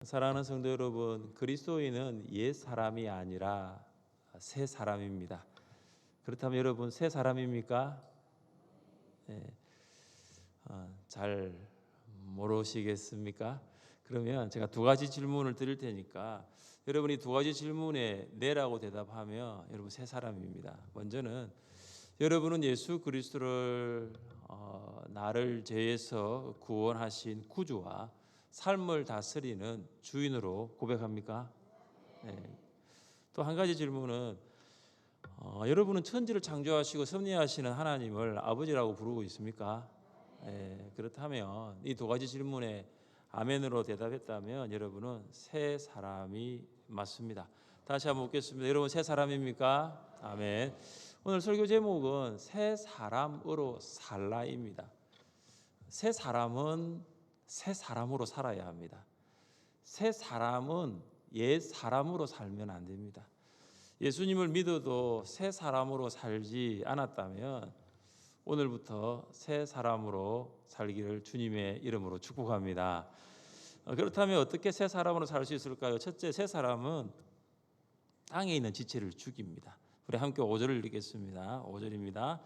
사랑하는 성도 여러분, 그리스도인은 옛 사람이 아니라 새 사람입니다. 그렇다면 여러분 새 사람입니까? 네. 잘 모르시겠습니까? 그러면 제가 두 가지 질문을 드릴 테니까 여러분이 두 가지 질문에 네라고 대답하면 여러분 새 사람입니다. 먼저는 여러분은 예수 그리스도를 나를 죄에서 구원하신 구주와 삶을 다스리는 주인으로 고백합니까? 네. 또 한 가지 질문은 여러분은 천지를 창조하시고 섭리하시는 하나님을 아버지라고 부르고 있습니까? 네. 그렇다면 이 두 가지 질문에 아멘으로 대답했다면 여러분은 새 사람이 맞습니다. 다시 한번 묻겠습니다. 여러분 새 사람입니까? 아멘. 오늘 설교 제목은 새 사람으로 살라입니다. 새 사람은 새 사람으로 살아야 합니다. 새 사람은 옛 사람으로 살면 안 됩니다. 예수님을 믿어도 새 사람으로 살지 않았다면 오늘부터 새 사람으로 살기를 주님의 이름으로 축복합니다. 그렇다면 어떻게 새 사람으로 살 수 있을까요? 첫째, 새 사람은 땅에 있는 지체를 죽입니다. 우리 함께 5절을 읽겠습니다. 5절입니다.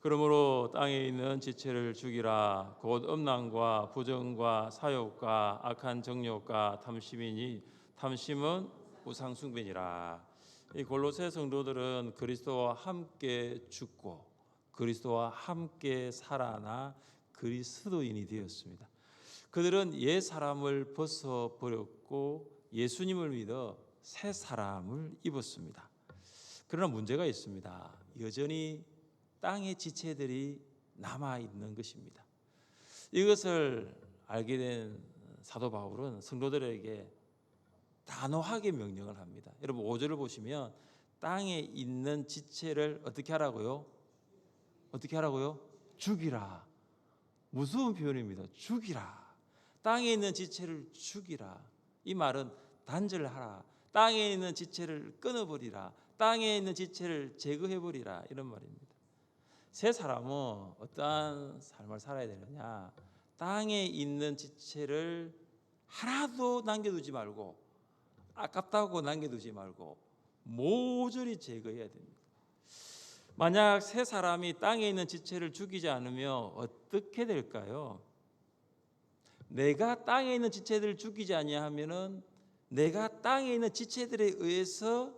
그러므로 땅에 있는 지체를 죽이라. 곧 음란과 부정과 사욕과 악한 정욕과 탐심이니 탐심은 우상 숭배니라. 이 골로새 성도들은 그리스도와 함께 죽고 그리스도와 함께 살아나 그리스도인이 되었습니다. 그들은 옛 사람을 벗어 버렸고 예수님을 믿어 새 사람을 입었습니다. 그러나 문제가 있습니다. 여전히 땅의 지체들이 남아 있는 것입니다. 이것을 알게 된 사도 바울은 성도들에게 단호하게 명령을 합니다. 여러분 5절을 보시면 땅에 있는 지체를 어떻게 하라고요? 어떻게 하라고요? 죽이라. 무서운 표현입니다. 죽이라. 땅에 있는 지체를 죽이라. 이 말은 단절하라. 땅에 있는 지체를 끊어버리라. 땅에 있는 지체를 제거해버리라. 이런 말입니다. 새 사람은 어떠한 삶을 살아야 되느냐? 땅에 있는 지체를 하나도 남겨두지 말고 아깝다고 남겨두지 말고 모조리 제거해야 됩니다. 만약 새 사람이 땅에 있는 지체를 죽이지 않으면 어떻게 될까요? 내가 땅에 있는 지체들을 죽이지 아니하면은 내가 땅에 있는 지체들에 의해서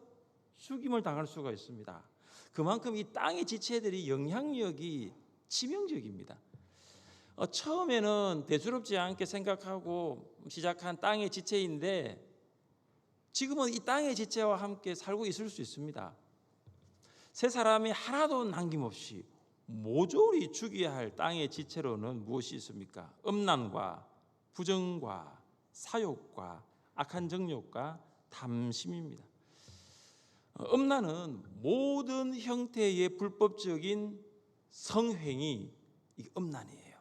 죽임을 당할 수가 있습니다. 그만큼 이 땅의 지체들이 영향력이 치명적입니다. 처음에는 대수롭지 않게 생각하고 시작한 땅의 지체인데 지금은 이 땅의 지체와 함께 살고 있을 수 있습니다. 새 사람이 하나도 남김없이 모조리 죽여야 할 땅의 지체로는 무엇이 있습니까? 음란과 부정과 사욕과 악한 정욕과 탐심입니다. 음란은 모든 형태의 불법적인 성행위, 이 음란이에요.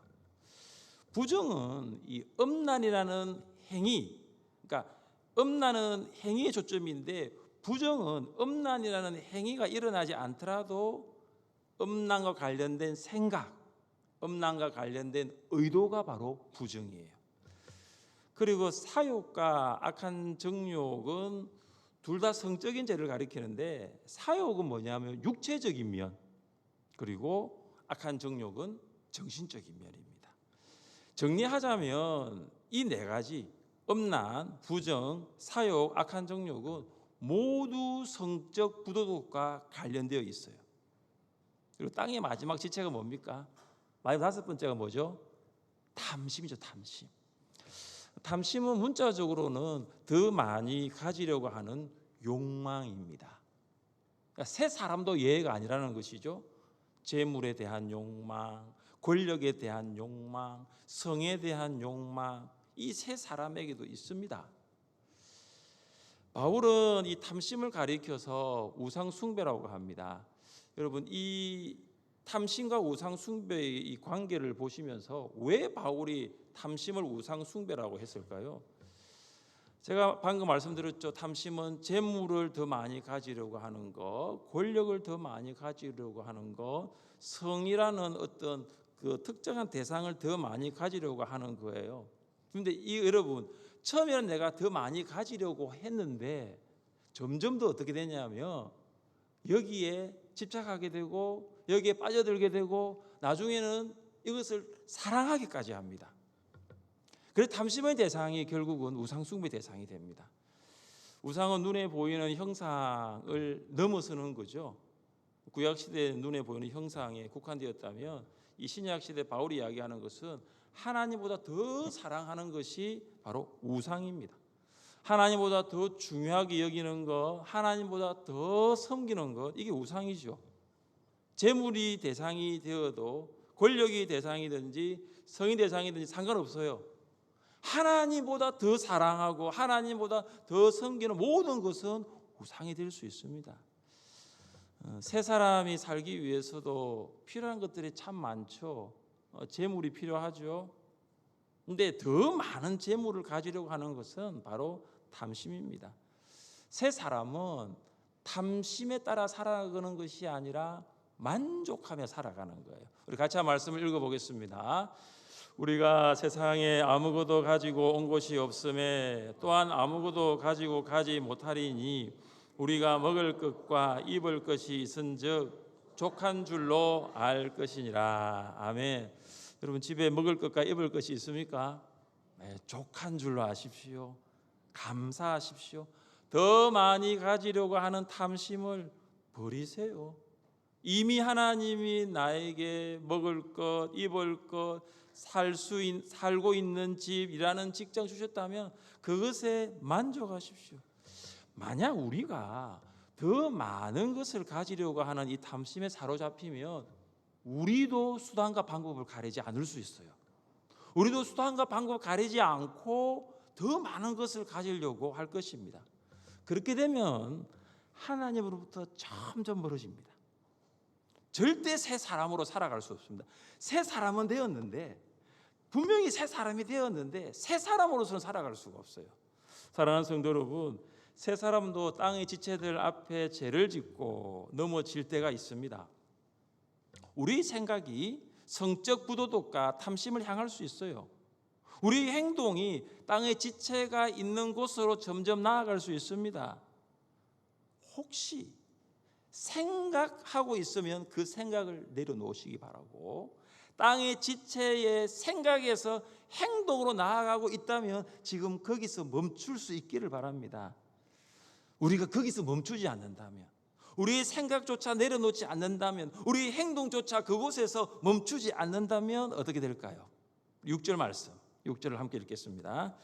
부정은 이 음란이라는 행위, 그러니까 음란은 행위에 초점인데 부정은 음란이라는 행위가 일어나지 않더라도 음란과 관련된 생각, 음란과 관련된 의도가 바로 부정이에요. 그리고 사욕과 악한 정욕은 둘 다 성적인 죄를 가리키는데 사욕은 뭐냐면 육체적인 면, 그리고 악한 정욕은 정신적인 면입니다. 정리하자면 이 네 가지 음란, 부정, 사욕, 악한 정욕은 모두 성적 부도덕과 관련되어 있어요. 그리고 땅의 마지막 지체가 뭡니까? 마지막 다섯 번째가 뭐죠? 탐심이죠. 탐심. 탐심은 문자적으로는 더 많이 가지려고 하는 욕망입니다. 그러니까 새 사람도 예외가 아니라는 것이죠. 재물에 대한 욕망, 권력에 대한 욕망, 성에 대한 욕망, 이 새 사람에게도 있습니다. 바울은 이 탐심을 가리켜서 우상 숭배라고 합니다. 여러분 이 탐심과 우상 숭배의 이 관계를 보시면서 왜 바울이 탐심을 우상 숭배라고 했을까요? 제가 방금 말씀드렸죠. 탐심은 재물을 더 많이 가지려고 하는 것, 권력을 더 많이 가지려고 하는 것, 성이라는 어떤 그 특정한 대상을 더 많이 가지려고 하는 거예요. 그런데 이 여러분 처음에는 내가 더 많이 가지려고 했는데 점점 더 어떻게 되냐면 여기에 집착하게 되고 여기에 빠져들게 되고 나중에는 이것을 사랑하기까지 합니다. 그래서 탐심의 대상이 결국은 우상숭배 대상이 됩니다. 우상은 눈에 보이는 형상을 넘어서는 거죠. 구약시대에 눈에 보이는 형상에 국한되었다면 이 신약시대 바울이 이야기하는 것은 하나님보다 더 사랑하는 것이 바로 우상입니다. 하나님보다 더 중요하게 여기는 것, 하나님보다 더 섬기는 것, 이게 우상이죠. 재물이 대상이 되어도 권력이 대상이든지 성이 대상이든지 상관없어요. 하나님보다 더 사랑하고 하나님보다 더 섬기는 모든 것은 우상이 될 수 있습니다. 세 사람이 살기 위해서도 필요한 것들이 참 많죠. 재물이 필요하죠. 근데 더 많은 재물을 가지려고 하는 것은 바로 탐심입니다. 세 사람은 탐심에 따라 살아가는 것이 아니라 만족하며 살아가는 거예요. 우리 같이 한 말씀을 읽어보겠습니다. 우리가 세상에 아무것도 가지고 온 것이 없음에 또한 아무것도 가지고 가지 못하리니 우리가 먹을 것과 입을 것이 있은즉 족한 줄로 알 것이니라. 아멘. 여러분 집에 먹을 것과 입을 것이 있습니까? 네, 족한 줄로 아십시오. 감사하십시오. 더 많이 가지려고 하는 탐심을 버리세요. 이미 하나님이 나에게 먹을 것, 입을 것, 살고 있는 집, 일하는 직장 주셨다면 그것에 만족하십시오. 만약 우리가 더 많은 것을 가지려고 하는 이 탐심에 사로잡히면 우리도 수단과 방법을 가리지 않을 수 있어요. 우리도 수단과 방법을 가리지 않고 더 많은 것을 가지려고 할 것입니다. 그렇게 되면 하나님으로부터 점점 멀어집니다. 절대 새 사람으로 살아갈 수 없습니다. 새 사람은 되었는데 분명히 새 사람이 되었는데 새 사람으로서는 살아갈 수가 없어요. 사랑하는 성도 여러분, 새 사람도 땅의 지체들 앞에 죄를 짓고 넘어질 때가 있습니다. 우리 생각이 성적 부도덕과 탐심을 향할 수 있어요. 우리 행동이 땅의 지체가 있는 곳으로 점점 나아갈 수 있습니다. 혹시 생각하고 있으면 그 생각을 내려놓으시기 바라고, 땅의 지체의 생각에서 행동으로 나아가고 있다면 지금 거기서 멈출 수 있기를 바랍니다. 우리가 거기서 멈추지 않는다면, 우리의 생각조차 내려놓지 않는다면, 우리의 행동조차 그곳에서 멈추지 않는다면 어떻게 될까요? 6절 말씀, 6절을 함께 읽겠습니다.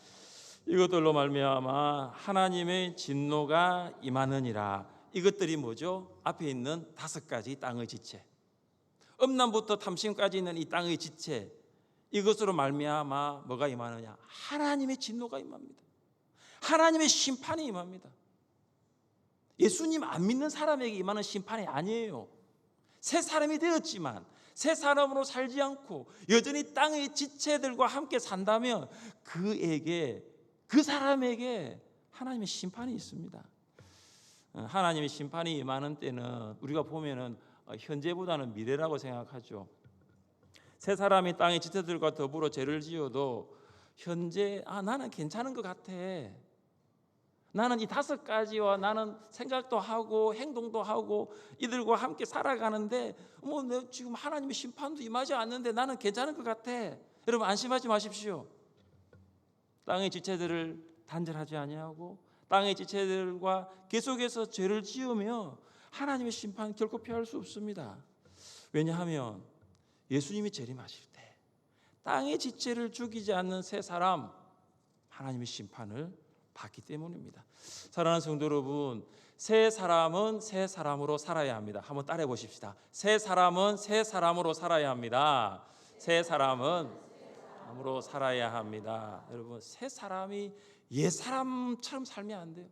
이것들로 말미암아 하나님의 진노가 임하느니라. 이것들이 뭐죠? 앞에 있는 5가지 땅의 지체, 음란부터 탐심까지 있는 이 땅의 지체, 이것으로 말미암아 뭐가 임하느냐? 하나님의 진노가 임합니다. 하나님의 심판이 임합니다. 예수님 안 믿는 사람에게 임하는 심판이 아니에요. 새 사람이 되었지만 새 사람으로 살지 않고 여전히 땅의 지체들과 함께 산다면 그 사람에게 하나님의 심판이 있습니다. 하나님의 심판이 임하는 때는 우리가 보면은 현재보다는 미래라고 생각하죠. 새 사람이 땅의 지체들과 더불어 죄를 지어도 현재 나는 괜찮은 것 같아. 나는 이 5가지와 나는 생각도 하고 행동도 하고 이들과 함께 살아가는데 내가 지금 하나님의 심판도 임하지 않는데 나는 괜찮은 것 같아. 여러분 안심하지 마십시오. 땅의 지체들을 단절하지 아니하고 땅의 지체들과 계속해서 죄를 지으며 하나님의 심판 결코 피할 수 없습니다. 왜냐하면 예수님이 재림하실 때 땅의 지체를 죽이지 않는 새 사람, 하나님의 심판을 받기 때문입니다. 사랑하는 성도 여러분, 새 사람은 새 사람으로 살아야 합니다. 한번 따라해 보십시다. 새 사람은 새 사람으로 살아야 합니다. 새 사람은 사람으로 살아야 합니다. 여러분, 새 사람이 옛 사람처럼 살면 안 돼요.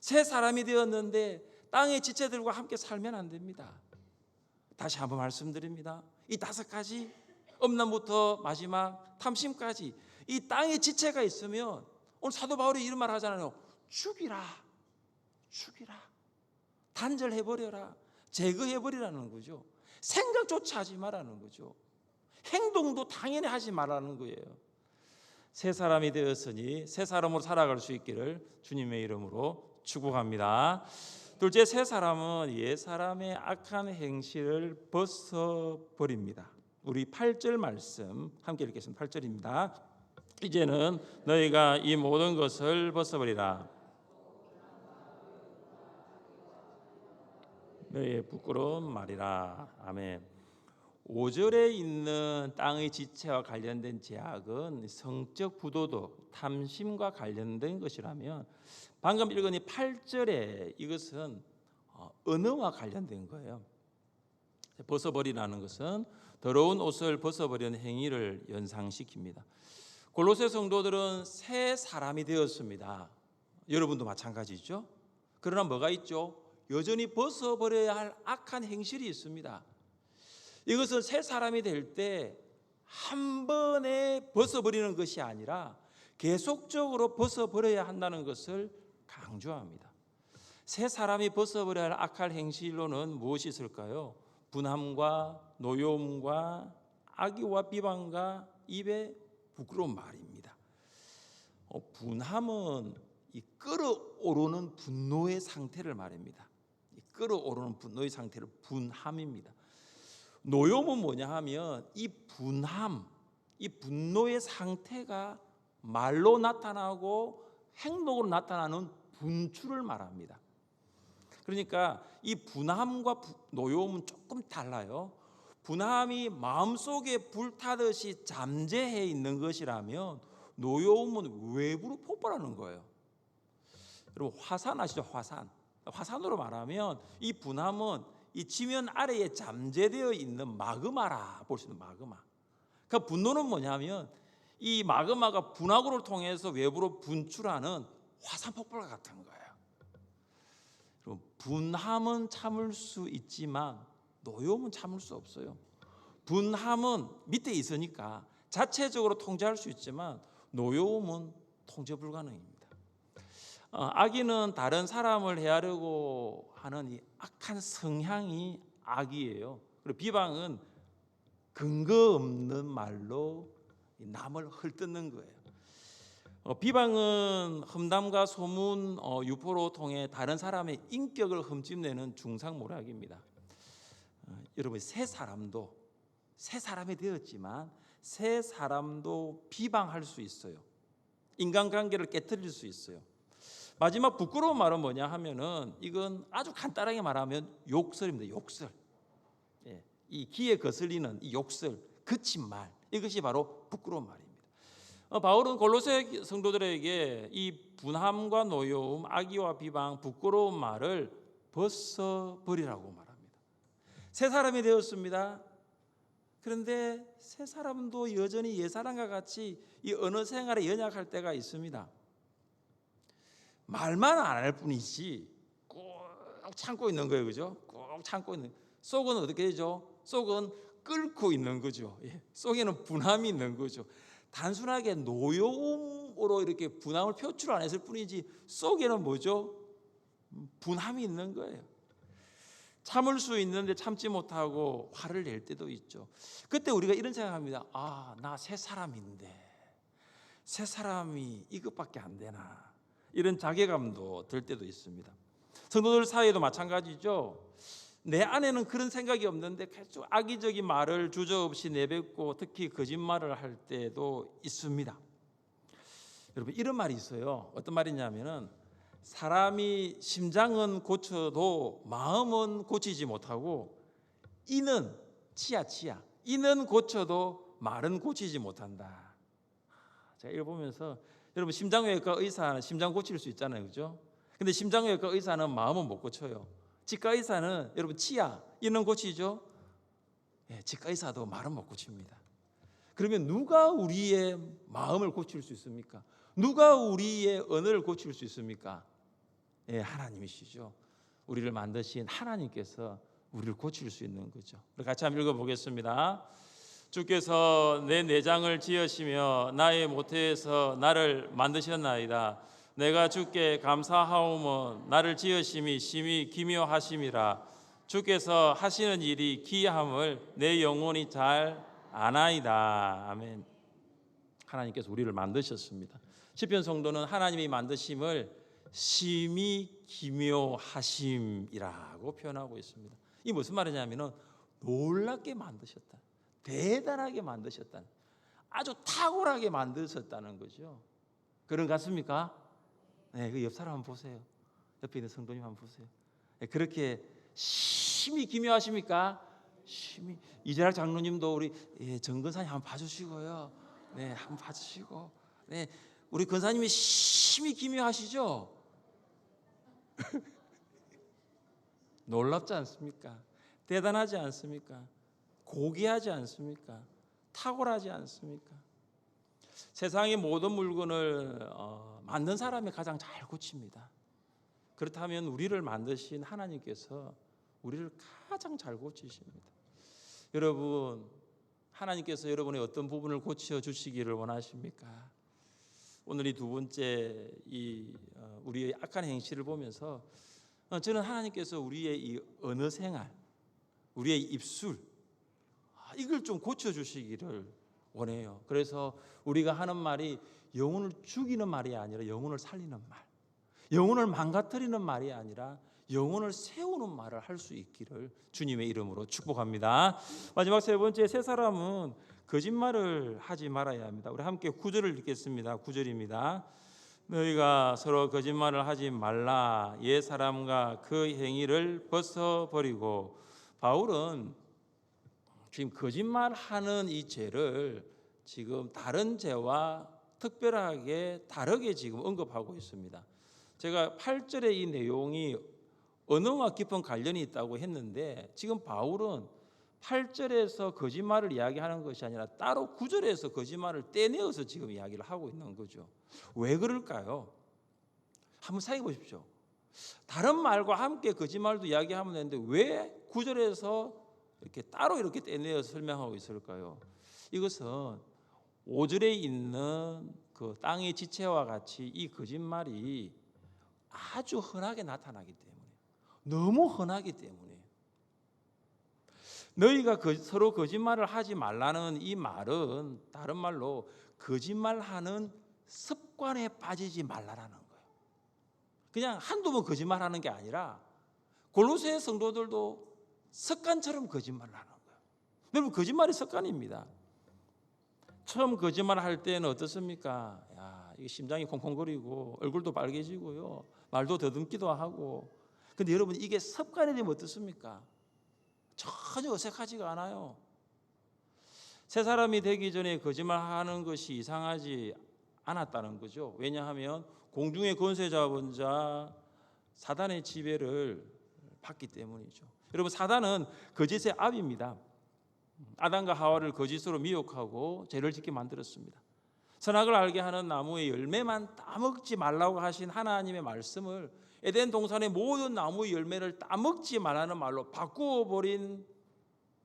새 사람이 되었는데 땅의 지체들과 함께 살면 안 됩니다. 다시 한번 말씀드립니다. 이 5가지, 음란부터 마지막 탐심까지 이 땅의 지체가 있으면 오늘 사도 바울이 이런 말 하잖아요. 죽이라, 단절해버려라, 제거해버리라는 거죠. 생각조차 하지 말라는 거죠. 행동도 당연히 하지 말라는 거예요. 새 사람이 되었으니 새 사람으로 살아갈 수 있기를 주님의 이름으로 축복합니다. 둘째, 새 사람은 옛 사람의 악한 행실을 벗어버립니다. 우리 8절 말씀 함께 읽겠습니다. 8절입니다. 이제는 너희가 이 모든 것을 벗어버리라. 너희의 부끄러운 말이라. 아멘. 5절에 있는 땅의 지체와 관련된 제약은 성적 부도덕, 탐심과 관련된 것이라면 방금 읽은 이 8절에 이것은 언어와 관련된 거예요. 벗어버리라는 것은 더러운 옷을 벗어버리는 행위를 연상시킵니다. 골로새 성도들은 새 사람이 되었습니다. 여러분도 마찬가지죠. 그러나 뭐가 있죠? 여전히 벗어버려야 할 악한 행실이 있습니다. 이것은 새 사람이 될 때 한 번에 벗어버리는 것이 아니라 계속적으로 벗어버려야 한다는 것을 강조합니다. 새 사람이 벗어버려야 할 악한 행실로는 무엇이 있을까요? 분함과 노여움과 악의와 비방과 입에 부끄러운 말입니다. 분함은 이 끓어오르는 분노의 상태를 말합니다. 이 끓어오르는 분노의 상태를 분함입니다. 노여움은 뭐냐 하면 이 분함, 이 분노의 상태가 말로 나타나고 행동으로 나타나는 분출을 말합니다. 그러니까 이 분함과 노여움은 조금 달라요. 분함이 마음속에 불타듯이 잠재해 있는 것이라면 노여움은 외부로 폭발하는 거예요. 여러분 화산 아시죠? 화산으로 말하면 이 분함은 이 지면 아래에 잠재되어 있는 마그마라 볼 수 있는 마그마. 그러니까 분노는 뭐냐면 이 마그마가 분화구를 통해서 외부로 분출하는 화산 폭발 같은 거예요. 분함은 참을 수 있지만 노여움은 참을 수 없어요. 분함은 밑에 있으니까 자체적으로 통제할 수 있지만 노여움은 통제 불가능입니다. 악의는 다른 사람을 해하려고 하는 이 악한 성향이 악이에요. 그리고 비방은 근거 없는 말로 남을 헐뜯는 거예요. 비방은 험담과 소문, 유포로 통해 다른 사람의 인격을 흠집내는 중상모략입니다. 여러분 새 사람이 되었지만 새 사람도 비방할 수 있어요. 인간관계를 깨트릴 수 있어요. 마지막 부끄러운 말은 뭐냐 하면은 이건 아주 간단하게 말하면 욕설입니다. 욕설. 이 귀에 거슬리는 이 욕설, 거친 말, 이것이 바로 부끄러운 말입니다. 바울은 골로새 성도들에게 이 분함과 노여움, 악의와 비방, 부끄러운 말을 벗어버리라고 말합니다. 새 사람이 되었습니다. 그런데 새 사람도 여전히 옛사람과 같이 이 언어 생활에 연약할 때가 있습니다. 말만 안 할 뿐이지 꼭 참고 있는 거예요. 그죠? 꼭 참고 있는. 속은 어떻게 되죠? 속은 끓고 있는 거죠. 속에는 분함이 있는 거죠. 단순하게 노여움으로 이렇게 분함을 표출 안 했을 뿐이지 속에는 뭐죠? 분함이 있는 거예요. 참을 수 있는데 참지 못하고 화를 낼 때도 있죠. 그때 우리가 이런 생각합니다. 나 새 사람인데 새 사람이 이것밖에 안 되나, 이런 자괴감도 들 때도 있습니다. 성도들 사이에도 마찬가지죠. 내 안에는 그런 생각이 없는데 계속 악의적인 말을 주저없이 내뱉고 특히 거짓말을 할 때도 있습니다. 여러분 이런 말이 있어요. 어떤 말이냐면은 사람이 심장은 고쳐도 마음은 고치지 못하고 이는 이는 고쳐도 말은 고치지 못한다. 제가 이거 보면서 여러분 심장외과 의사는 심장 고칠 수 있잖아요. 그죠? 근데 심장외과 의사는 마음은 못 고쳐요. 치과 의사는 여러분 치아 이는 고치죠? 치과 의사도 말은 못 고칩니다. 그러면 누가 우리의 마음을 고칠 수 있습니까? 누가 우리의 언어를 고칠 수 있습니까? 하나님이시죠. 우리를 만드신 하나님께서 우리를 고칠 수 있는 거죠. 같이 한번 읽어보겠습니다. 주께서 내 내장을 지으시며 나의 모태에서 나를 만드셨나이다. 내가 주께 감사하오면 나를 지으심이 심히 기묘하심이라. 주께서 하시는 일이 기이함을 내 영혼이 잘 아나이다. 아멘. 하나님께서 우리를 만드셨습니다. 시편 성도는 하나님이 만드심을 심히 기묘하심이라고 표현하고 있습니다. 이 무슨 말이냐면은 놀랍게 만드셨다, 대단하게 만드셨다, 아주 탁월하게 만드셨다는 거죠. 그런 것 같습니까? 네, 그 옆 사람 한번 보세요. 옆에 있는 성도님 한번 보세요. 네, 그렇게 심히 기묘하십니까? 심히. 이재락 장로님도 우리 정근사님 한번 봐주시고요. 네, 한번 봐주시고. 네, 우리 근사님이 심히 기묘하시죠? 놀랍지 않습니까? 대단하지 않습니까? 고귀하지 않습니까? 탁월하지 않습니까? 세상의 모든 물건을 만든 사람이 가장 잘 고칩니다. 그렇다면 우리를 만드신 하나님께서 우리를 가장 잘 고치십니다. 여러분, 하나님께서 여러분의 어떤 부분을 고쳐 주시기를 원하십니까? 오늘 이 두 번째 우리의 악한 행실을 보면서 저는 하나님께서 우리의 이 언어 생활, 우리의 입술, 이걸 좀 고쳐 주시기를 원해요. 그래서 우리가 하는 말이 영혼을 죽이는 말이 아니라 영혼을 살리는 말, 영혼을 망가뜨리는 말이 아니라 영혼을 세우는 말을 할 수 있기를 주님의 이름으로 축복합니다. 마지막 세 번째, 세 사람은 거짓말을 하지 말아야 합니다. 우리 함께 9절을 읽겠습니다. 9절입니다. 너희가 서로 거짓말을 하지 말라. 옛 사람과 그 행위를 벗어버리고. 바울은 지금 거짓말하는 이 죄를 지금 다른 죄와 특별하게 다르게 지금 언급하고 있습니다. 제가 8절의 이 내용이 언어와 깊은 관련이 있다고 했는데, 지금 바울은 8절에서 거짓말을 이야기하는 것이 아니라 따로 9절에서 거짓말을 떼내어서 지금 이야기를 하고 있는 거죠. 왜 그럴까요? 한번 생각해 보십시오. 다른 말과 함께 거짓말도 이야기하면 되는데 왜 9절에서 이렇게 따로 이렇게 떼내어서 설명하고 있을까요? 이것은 5절에 있는 그 땅의 지체와 같이 이 거짓말이 아주 흔하게 나타나기 때문에, 너무 흔하기 때문에, 너희가 서로 거짓말을 하지 말라는 이 말은 다른 말로 거짓말하는 습관에 빠지지 말라라는 거예요. 그냥 한두 번 거짓말하는 게 아니라 골로새 성도들도 습관처럼 거짓말을 하는 거예요. 여러분, 거짓말이 습관입니다. 처음 거짓말할 때는 어떻습니까? 이게 심장이 콩콩거리고 얼굴도 빨개지고요, 말도 더듬기도 하고. 근데 여러분, 이게 습관이 되면 어떻습니까? 전혀 어색하지가 않아요. 새 사람이 되기 전에 거짓말하는 것이 이상하지 않았다는 거죠. 왜냐하면 공중의 권세 잡은 자 사단의 지배를 받기 때문이죠. 여러분, 사단은 거짓의 아비입니다. 아담과 하와를 거짓으로 미혹하고 죄를 짓게 만들었습니다. 선악을 알게 하는 나무의 열매만 따먹지 말라고 하신 하나님의 말씀을 에덴 동산의 모든 나무의 열매를 따먹지 말라는 말로 바꾸어 버린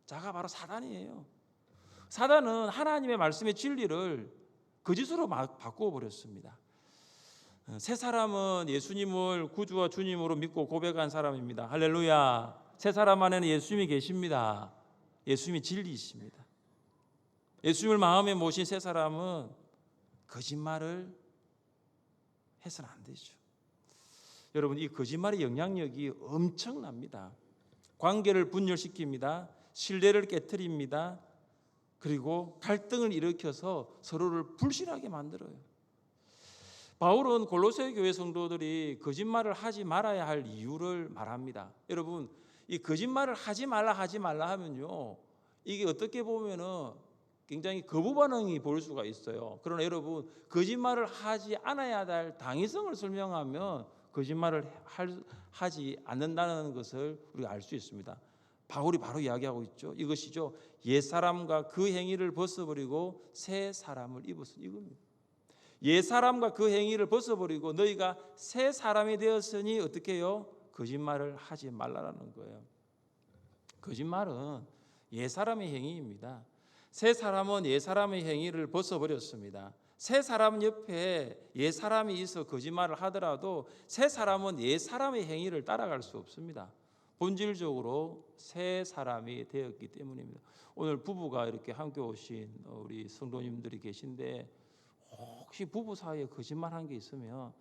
자가 바로 사단이에요. 사단은 하나님의 말씀의 진리를 거짓으로 바꾸어 버렸습니다. 새 사람은 예수님을 구주와 주님으로 믿고 고백한 사람입니다. 할렐루야. 새 사람 안에는 예수님이 계십니다. 예수님이 진리이십니다. 예수님을 마음에 모신 새 사람은 거짓말을 해서는 안 되죠. 여러분, 이 거짓말의 영향력이 엄청납니다. 관계를 분열시킵니다. 신뢰를 깨트립니다. 그리고 갈등을 일으켜서 서로를 불신하게 만들어요. 바울은 골로새 교회 성도들이 거짓말을 하지 말아야 할 이유를 말합니다. 여러분, 이 거짓말을 하지 말라 하면요, 이게 어떻게 보면은 굉장히 거부 반응이 보일 수가 있어요. 그러나 여러분, 거짓말을 하지 않아야 할 당위성을 설명하면 거짓말을 하지 않는다는 것을 우리가 알 수 있습니다. 바울이 바로 이야기하고 있죠. 이것이죠. 옛사람과 그 행위를 벗어버리고 새 사람을 입었으니, 이겁니다. 옛사람과 그 행위를 벗어버리고 너희가 새 사람이 되었으니 어떻게 해요? 거짓말을 하지 말라라는 거예요. 거짓말은 옛사람의 행위입니다. 새 사람은 옛사람의 행위를 벗어버렸습니다. 새 사람 옆에 옛사람이 있어 거짓말을 하더라도 새 사람은 옛사람의 행위를 따라갈 수 없습니다. 본질적으로 새 사람이 되었기 때문입니다. 오늘 부부가 이렇게 함께 오신 우리 성도님들이 계신데 혹시 부부 사이에 거짓말한 게 있으면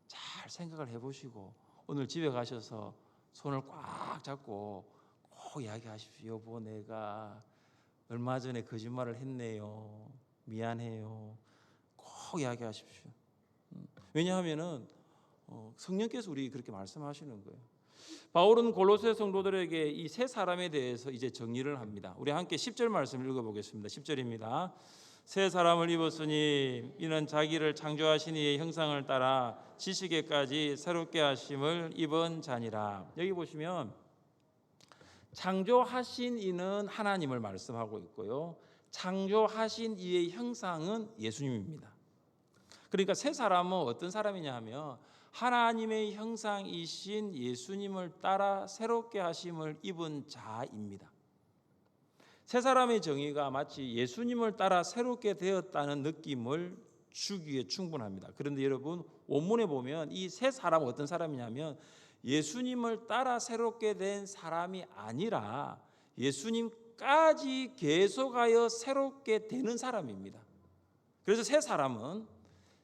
잘 생각을 해보시고 오늘 집에 가셔서 손을 꽉 잡고 꼭 이야기하십시오. 여보, 내가 얼마 전에 거짓말을 했네요. 미안해요. 꼭 이야기하십시오. 왜냐하면은 성령께서 우리 그렇게 말씀하시는 거예요. 바울은 골로새 성도들에게 이 세 사람에 대해서 이제 정리를 합니다. 우리 함께 10절 말씀 읽어보겠습니다. 10절입니다. 세 사람을 입었으니 이는 자기를 창조하신 이의 형상을 따라 지식에까지 새롭게 하심을 입은 자니라. 여기 보시면 창조하신 이는 하나님을 말씀하고 있고요, 창조하신 이의 형상은 예수님입니다. 그러니까 세 사람은 어떤 사람이냐 하면 하나님의 형상이신 예수님을 따라 새롭게 하심을 입은 자입니다. 세 사람의 정의가 마치 예수님을 따라 새롭게 되었다는 느낌을 주기에 충분합니다. 그런데 여러분, 원문에 보면 이 세 사람은 어떤 사람이냐면 예수님을 따라 새롭게 된 사람이 아니라 예수님까지 계속하여 새롭게 되는 사람입니다. 그래서 세 사람은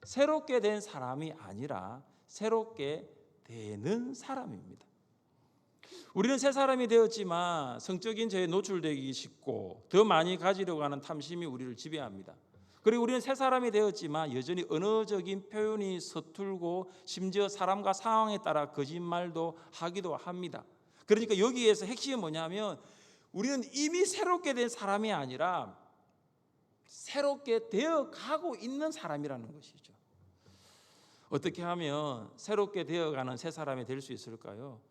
새롭게 된 사람이 아니라 새롭게 되는 사람입니다. 우리는 새 사람이 되었지만 성적인 죄에 노출되기 쉽고 더 많이 가지려고 하는 탐심이 우리를 지배합니다. 그리고 우리는 새 사람이 되었지만 여전히 언어적인 표현이 서툴고 심지어 사람과 상황에 따라 거짓말도 하기도 합니다. 그러니까 여기에서 핵심이 뭐냐면 우리는 이미 새롭게 된 사람이 아니라 새롭게 되어가고 있는 사람이라는 것이죠. 어떻게 하면 새롭게 되어가는 새 사람이 될 수 있을까요?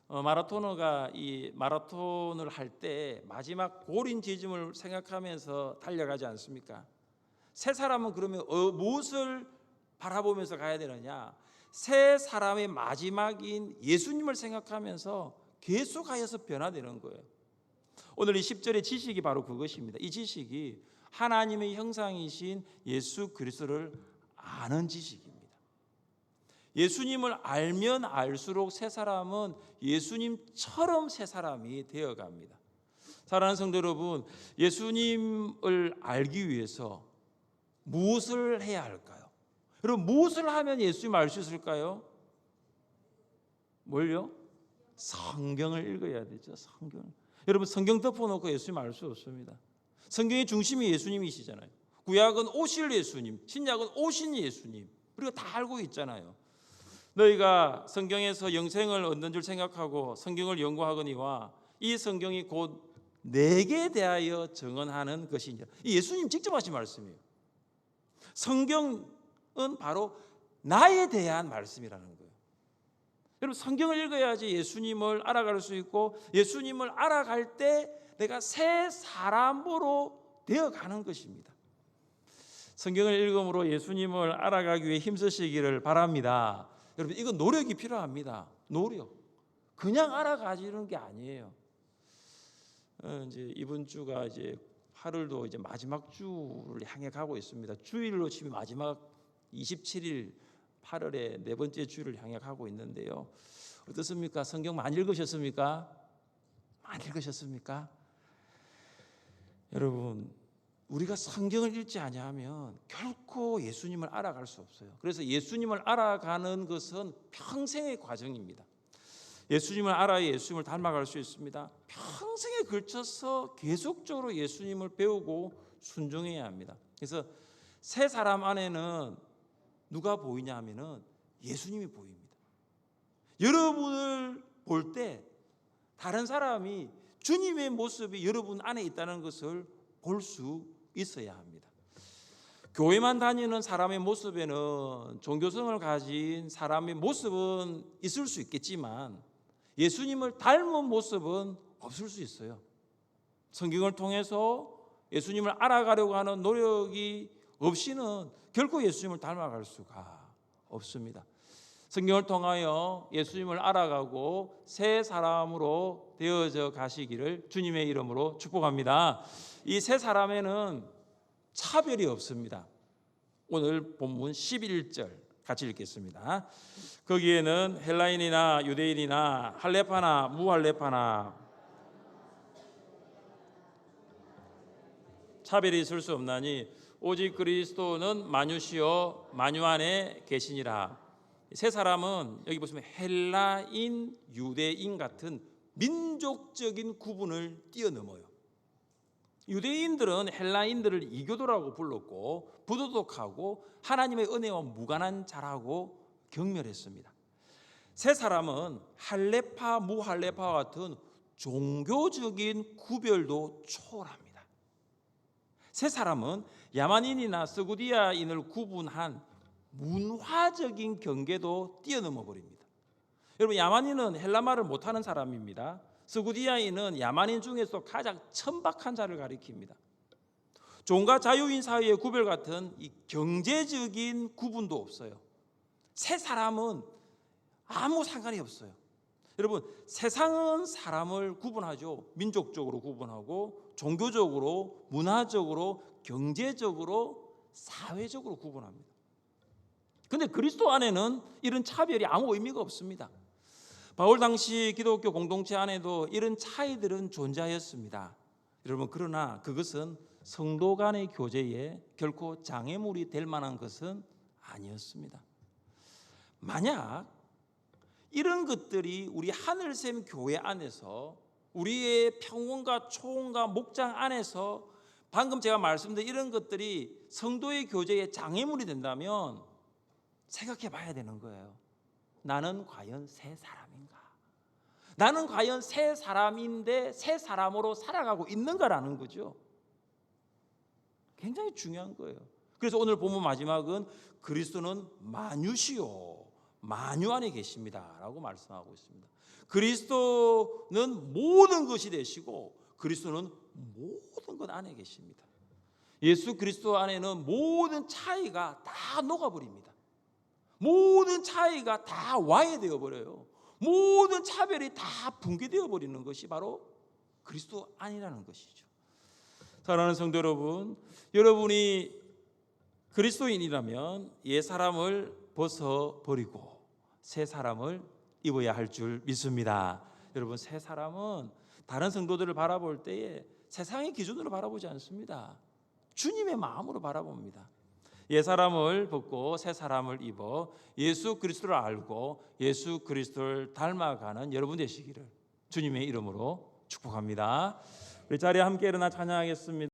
마라토너가 이 마라톤을 할 때 마지막 골인 지점을 생각하면서 달려가지 않습니까? 새 사람은 그러면 무엇을 바라보면서 가야 되느냐? 새 사람의 마지막인 예수님을 생각하면서 계속하여서 변화되는 거예요. 오늘 이 10절의 지식이 바로 그것입니다. 이 지식이 하나님의 형상이신 예수 그리스도를 아는 지식입니다. 예수님을 알면 알수록 새 사람은 예수님처럼 새 사람이 되어갑니다. 사랑하는 성도 여러분, 예수님을 알기 위해서 무엇을 해야 할까요? 여러분, 무엇을 하면 예수님을 알 수 있을까요? 뭘요? 성경을 읽어야 되죠. 성경. 여러분, 성경 덮어놓고 예수님 알 수 없습니다. 성경의 중심이 예수님이시잖아요. 구약은 오실 예수님, 신약은 오신 예수님. 우리가 다 알고 있잖아요. 너희가 성경에서 영생을 얻는 줄 생각하고 성경을 연구하거니와 이 성경이 곧 내게 대하여 증언하는 것이니라. 이 예수님 직접 하신 말씀이에요. 성경은 바로 나에 대한 말씀이라는 거예요. 여러분, 성경을 읽어야지 예수님을 알아갈 수 있고 예수님을 알아갈 때 내가 새 사람으로 되어가는 것입니다. 성경을 읽음으로 예수님을 알아가기 위해 힘쓰시기를 바랍니다. 여러분, 이건 노력이 필요합니다. 노력. 그냥 알아가지는 게 아니에요. 이제 이번 주가 이제 8월도 이제 마지막 주를 향해 가고 있습니다. 주일로 치면 마지막 27일 8월의 네 번째 주를 향해 가고 있는데요. 어떻습니까? 성경 많이 읽으셨습니까? 많이 읽으셨습니까? 여러분, 우리가 성경을 읽지 아니하면 결코 예수님을 알아갈 수 없어요. 그래서 예수님을 알아가는 것은 평생의 과정입니다. 예수님을 알아야 예수님을 닮아갈 수 있습니다. 평생에 걸쳐서 계속적으로 예수님을 배우고 순종해야 합니다. 그래서 새 사람 안에는 누가 보이냐 하면은 예수님이 보입니다. 여러분을 볼 때 다른 사람이 주님의 모습이 여러분 안에 있다는 것을 볼 수 있어야 합니다. 교회만 다니는 사람의 모습에는 종교성을 가진 사람의 모습은 있을 수 있겠지만 예수님을 닮은 모습은 없을 수 있어요. 성경을 통해서 예수님을 알아가려고 하는 노력이 없이는 결코 예수님을 닮아갈 수가 없습니다. 성경을 통하여 예수님을 알아가고 새 사람으로 되어져 가시기를 주님의 이름으로 축복합니다. 이 새 사람에는 차별이 없습니다. 오늘 본문 11절 같이 읽겠습니다. 거기에는 헬라인이나 유대인이나 할레파나 무할레파나 차별이 있을 수 없나니 오직 그리스도는 만유시요 만유 안에 계시니라. 세 사람은 여기 보시면 헬라인, 유대인 같은 민족적인 구분을 뛰어넘어요. 유대인들은 헬라인들을 이교도라고 불렀고 부도덕하고 하나님의 은혜와 무관한 자라고 경멸했습니다. 세 사람은 할레파, 무할레파와 같은 종교적인 구별도 초월합니다. 세 사람은 야만인이나 스구디아인을 구분한 문화적인 경계도 뛰어넘어 버립니다. 여러분, 야만인은 헬라말을 못하는 사람입니다. 스구디아인은 야만인 중에서 가장 천박한 자를 가리킵니다. 종과 자유인 사이의 구별 같은 이 경제적인 구분도 없어요. 세 사람은 아무 상관이 없어요. 여러분, 세상은 사람을 구분하죠. 민족적으로 구분하고 종교적으로, 문화적으로, 경제적으로, 사회적으로 구분합니다. 근데 그리스도 안에는 이런 차별이 아무 의미가 없습니다. 바울 당시 기독교 공동체 안에도 이런 차이들은 존재하였습니다. 여러분, 그러나 그것은 성도 간의 교제에 결코 장애물이 될 만한 것은 아니었습니다. 만약 이런 것들이 우리 하늘샘 교회 안에서 우리의 평원과 초원과 목장 안에서 방금 제가 말씀드린 이런 것들이 성도의 교제에 장애물이 된다면 생각해 봐야 되는 거예요. 나는 과연 새 사람인가? 나는 과연 새 사람인데 새 사람으로 살아가고 있는가라는 거죠. 굉장히 중요한 거예요. 그래서 오늘 본문 마지막은 그리스도는 만유시요 만유 안에 계십니다 라고 말씀하고 있습니다. 그리스도는 모든 것이 되시고 그리스도는 모든 것 안에 계십니다. 예수 그리스도 안에는 모든 차이가 다 녹아버립니다. 모든 차이가 다 와해되어 버려요. 모든 차별이 다 붕괴되어 버리는 것이 바로 그리스도 안이라는 것이죠. 사랑하는 성도 여러분, 여러분이 그리스도인이라면 옛 사람을 벗어버리고 새 사람을 입어야 할 줄 믿습니다. 여러분, 새 사람은 다른 성도들을 바라볼 때에 세상의 기준으로 바라보지 않습니다. 주님의 마음으로 바라봅니다. 옛 사람을 벗고 새 사람을 입어 예수 그리스도를 알고 예수 그리스도를 닮아가는 여러분 되시기를 주님의 이름으로 축복합니다. 우리 자리에 함께 일어나 찬양하겠습니다.